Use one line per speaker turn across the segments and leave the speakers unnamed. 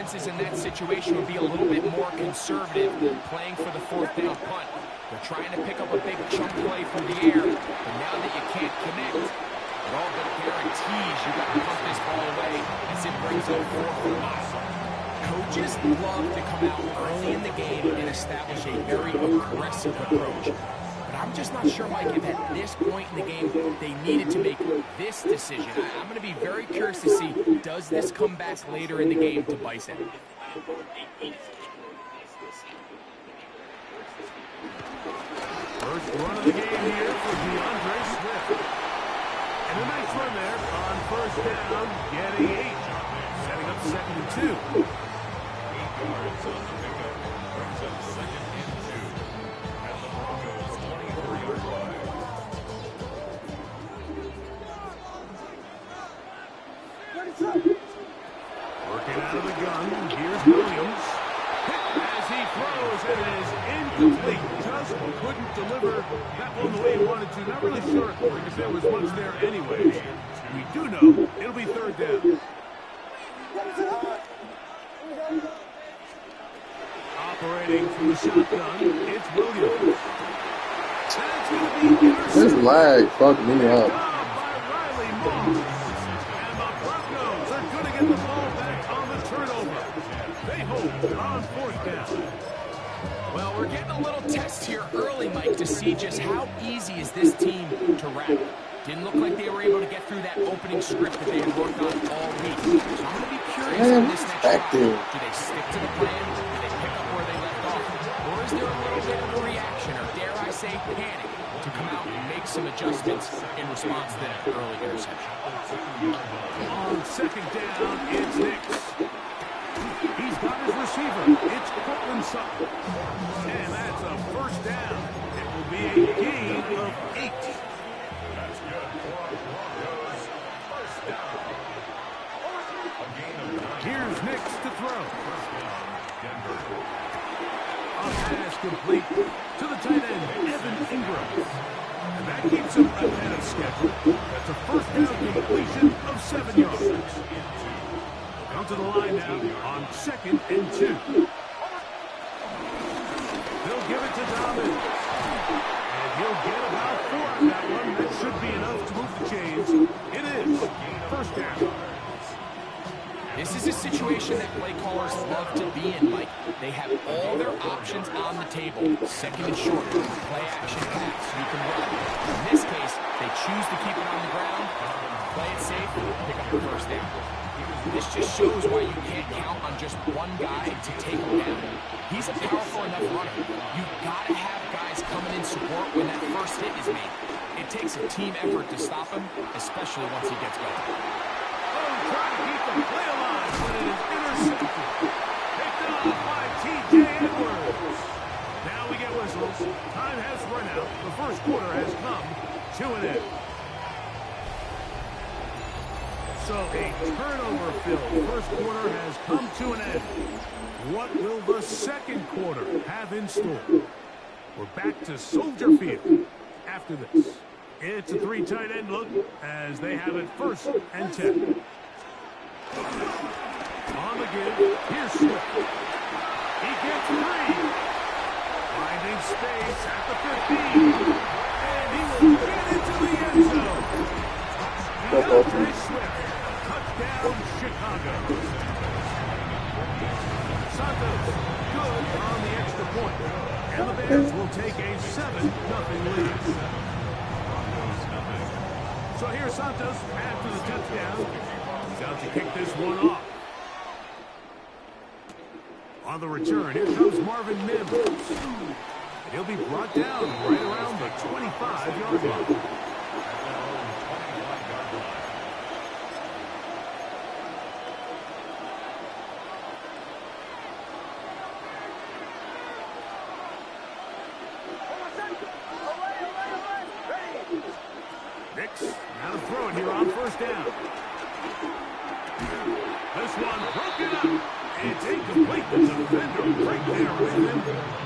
defenses in that situation would be a little bit more conservative, playing for the fourth down punt. They're trying to pick up a big chunk play from the air, but now that you can't connect, it all but guarantees you got to punt this ball away as it brings up 4th and 5. Coaches love to come out early in the game and establish a very aggressive approach. But I'm just not sure, Mike, if at this point in the game they needed to make this decision. I'm going to be very curious to see, does this come back later in the game to Bison?
First run of the game here for DeAndre Swift. And a nice run there on 1st down, getting 8. Setting up 2nd and 2. 8 yards on the pickup. Brings up 2nd and 2. At the Broncos 23-yard line. Working out of the gun. Here's Williams. As he throws, it is incomplete. Just couldn't deliver that one the way he wanted to. Not really sure because there was much there anyway. We do know it'll be 3rd down. Operating from the shotgun, it's Williams. That's going to be intercepted.
This lag fucked me up.
By Riley Moss. And the Broncos are going to get the ball back on the turnover. They hold on 4th down.
Well, we're getting a little test here early, Mike, to see just how easy is this team to wrap. Didn't look like they were able to get through that opening script that they had worked on all week. So I'm going to be curious on this next drive. Do they stick to the plan? Do they pick up where they left off? Or is there a little bit of a reaction, or dare I say panic, to come out and make some adjustments in response to that early interception?
On 2nd down, it's Nix. He's got his receiver. It's Cortland Sutton. And that's a 1st down. It will be a gain of 8. That's good for Broncos. 1st down. Here's Nix to throw. A pass complete to the tight end, Evan Ingram. And that keeps him ahead of schedule. That's a 1st down completion of 7 yards. Down to the line now on 2nd and 2. They'll give it to Dobbins. And he'll get about 4 on that one. That should be enough to move the chains. It is 1st down.
This is a situation that play callers love to be in, Mike. They have all their options on the table. 2nd and short, play action pass, you can run. In this case, they choose to keep it on the ground, play it safe, pick up the 1st down. This just shows why you can't count on just one guy to take him down. He's a powerful enough runner. You've got to have guys coming in support when that first hit is made. It takes a team effort to stop him, especially once he gets going.
Oh, trying to keep the play alive, but it is intercepted. Picked off by T.J. Edwards. Now we get whistles. Time has run out. The 1st quarter has come to an end. So a turnover-filled 1st quarter has come to an end. What will the 2nd quarter have in store? We're back to Soldier Field after this. It's a 3 tight end look as they have it 1st and 10. On the give, here's Swift. He gets 3. Finding space at the 15. And he will get into the end zone. DeAndre Swift. Touchdown, Chicago. Santos, good on the extra point. And the Bears will take a 7-0 lead. So here's Santos after the touchdown. He's out to kick this one off. On the return, here comes Marvin Mims. And he'll be brought down right around the 25-yard line. Nix, now to throw it here on 1st down. This one broken up. It's incomplete. The defender right there with him.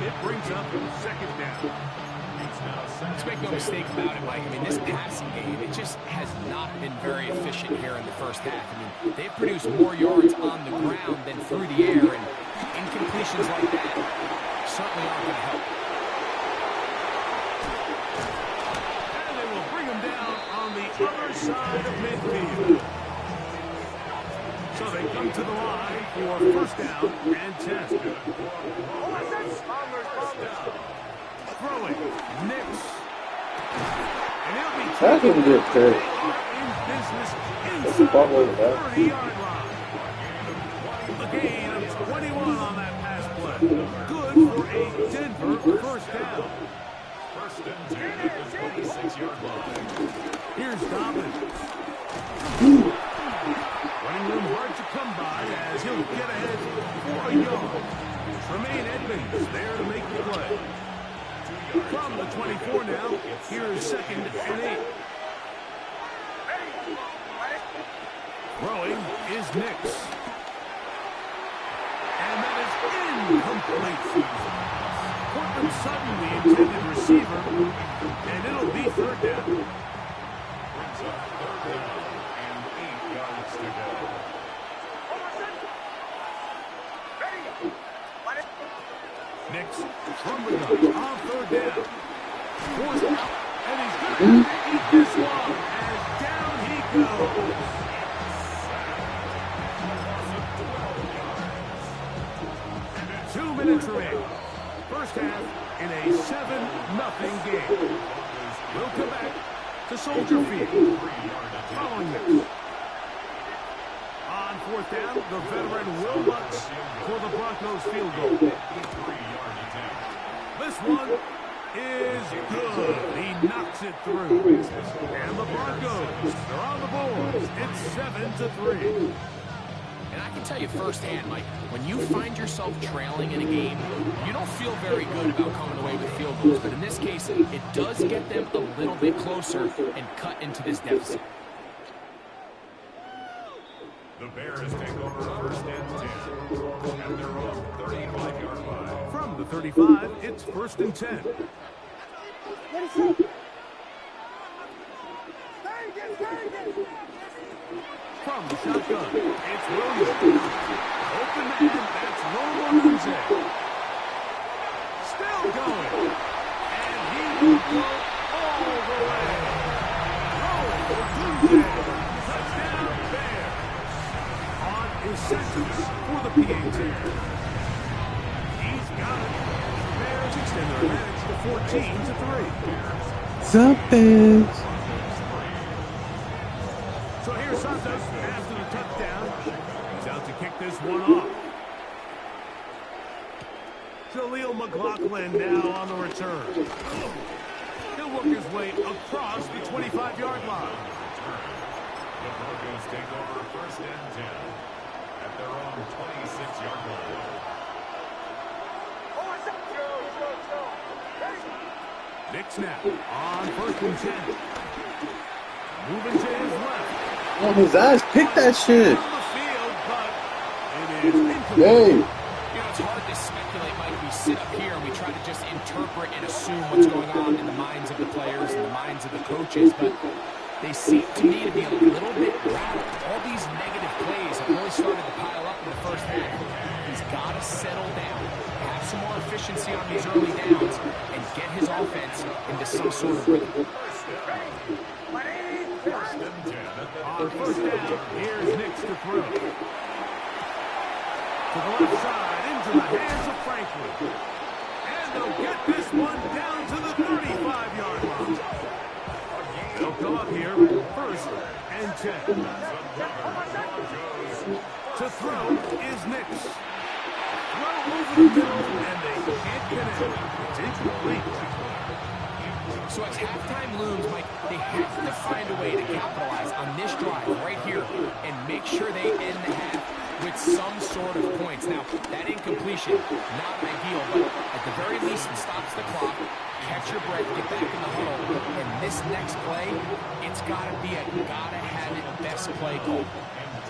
It brings up 2nd down.
Let's make no mistake about it, Mike. I mean, this passing game, it just has not been very efficient here in the first half. I mean, they've produced more yards on the ground than through the air, and incompletions like that certainly aren't going to help.
And they will bring him down on the other side of midfield. So they come to the line for first down and 10. Throwing, Nix. And he'll be
That didn't do it fair.
in business inside the 30-yard line. A gain of 21 on that pass play. Good for a Denver first down. First and 10 at the 26-yard line. Here's Dobbins. Running room hard to come by as he'll get ahead for a yard. Tremaine Edmonds there to make the play. From the 24 now, here's second and 8. Throwing is Nix. And that is incomplete. Cortland Sutton, the intended receiver, and it'll be third down. Brings up third down and 8 yards to go. Nix from the gun on third down. Forced out, and he's going to eat this one as down he goes. 2 minutes remaining. First half in a 7-0 game. We'll come back to Soldier Field. Following this. On fourth down, the veteran Will Lutz for the Broncos field goal. This one is good. He knocks it through. And the Broncos are on the board. It's 7-3.
And I can tell you firsthand, Mike, when you find yourself trailing in a game, you don't feel very good about coming away with field goals. But in this case, it does get them a little bit closer and cut into this deficit.
The Bears take over first and 10 at their own 35-yard line. From the 35, it's first and 10. From the shotgun, it's Williams. Open man, that's Lomo Dunze. Still going. And he will go all the way. Lomo Dunze. Touchdown Bears. On his sentence for the PAT. He's got it. Bears extend their advantage to 14-3.
The Bears.
So here's Santos after the touchdown. He's out to kick this one off. Jaleel McLaughlin now on the return. He'll work his way across the 25-yard line. The Broncos take over first and 10 at their own 26-yard line. Nick snap on first and 10. Moving to his left.
Oh, his ass picked that shit.
On the field, but it is incomplete.
Hey.
You know, it's hard to speculate, Mike. We sit up here and we try to just interpret and assume what's going on in the minds of the players and the minds of the coaches, but they seem to me to be a little bit rattled. All these negative plays have really started to pile up in the first half. He's got to settle down, have some more efficiency on these early downs, and get his offense into some sort of rhythm.
On first down, here's Nix to throw. To the left side, into the hands of Franklin. And they'll get this one down to the 35-yard line. They'll come up here, first and 10. To throw is Nix. Throw over the middle, and they can't connect. It's incomplete.
So as halftime looms, Mike, they have to find a way to capitalize on this drive right here and make sure they end the half with some sort of points. Now, that incompletion, not ideal, but at the very least, it stops the clock. Catch your breath, get back in the huddle, and this next play, it's got to be a gotta-have-it best play call.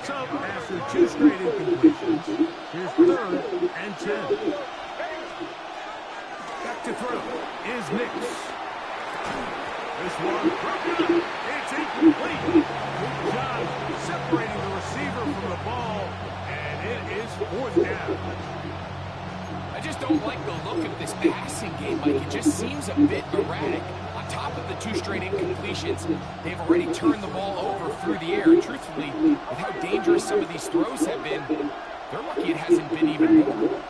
So, after 2 straight incompletions, here's third and 10. Back to throw is Nix. This one broken. It's incomplete. Good job separating the receiver from the ball, and it is fourth down.
I just don't like the look of this passing game, Mike. It just seems a bit erratic. On top of the 2 straight incompletions, they've already turned the ball over through the air. And truthfully, with how dangerous some of these throws have been, they're lucky it hasn't been even more.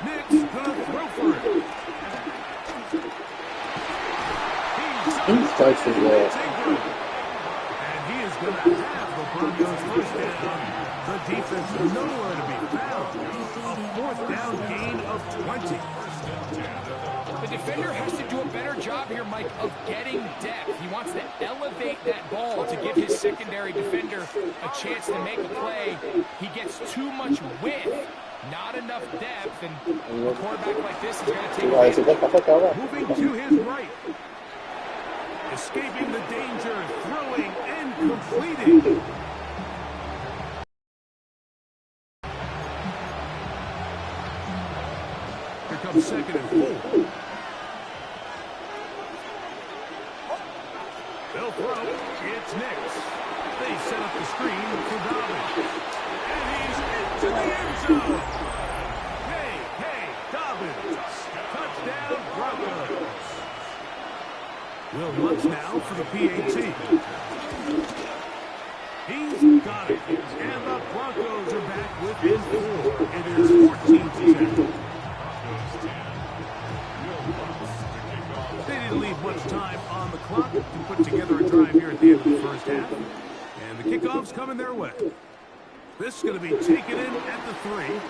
Nick's gonna throw for it.
He starts as well.
And he is going to have the Broncos first down. The defense nowhere to be found. A fourth down gain of 20.
The defender has to do a better job here, Mike, of getting depth. He wants to elevate that ball to give his secondary defender a chance to make a play. He gets too much width, not enough depth, and a quarterback like this is going to take advantage.
Moving to his right. Escaping the danger, throwing and completing. Here comes 2nd and 4. They'll throw. It's Nix. They set up the screen for Dobbins. And he's into the end zone. Hey, Dobbins. Touchdown, Broncos. Will Lutz now for the PAT. He's got it. And the Broncos are back within 4. It is 14-10. They didn't leave much time on the clock to put together a drive here at the end of the first half. And the kickoff's coming their way. This is going to be taken in at the 3.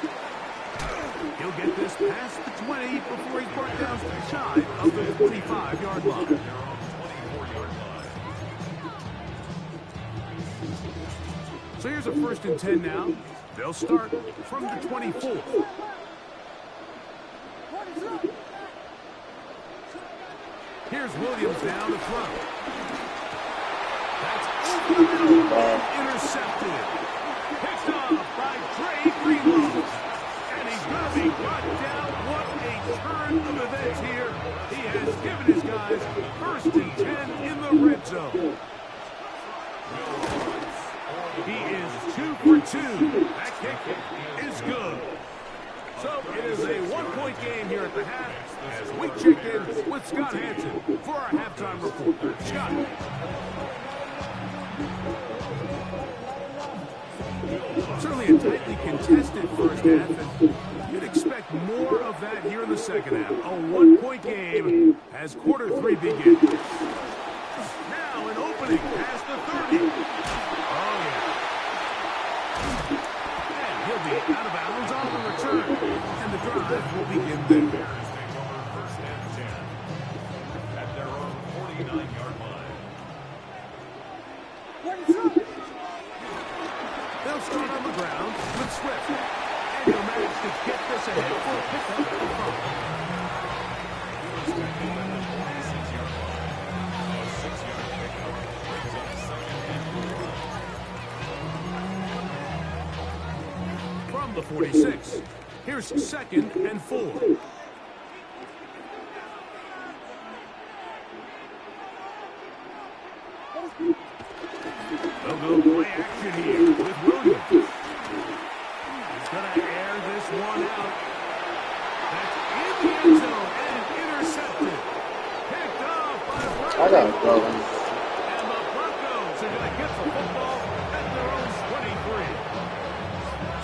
He'll get this past the 20 before he's brought down shy of the 25-yard line. So here's a 1st and 10 now. They'll start from the 24. Here's Williams now to throw. That's over the middle and intercepted. Picked off by Trey Greenlaw. And he's going to be brought down. What a turn of events here. He has given his guys 1st and 10 in the red zone. He is 2 for 2. That kick is good. So it is a 1-point game here at the half as we check in with Scott Hansen for our halftime report. Scott. Certainly a tightly contested first half, and you'd expect more of that here in the second half. A 1-point game as quarter 3 begins. Now an opening past the 30. Oh, yeah. And he'll be out of bounds on the return, and the drive will begin there. First and 10 at their own 49-yard line. They'll start on the ground with Swift, and he'll manage to get this ahead for a pickup at the front. From the 46, here's 2nd and 4. They'll go play action here with Williams. He's going to air this one out. That's in the end zone and intercepted. Picked up by Brown.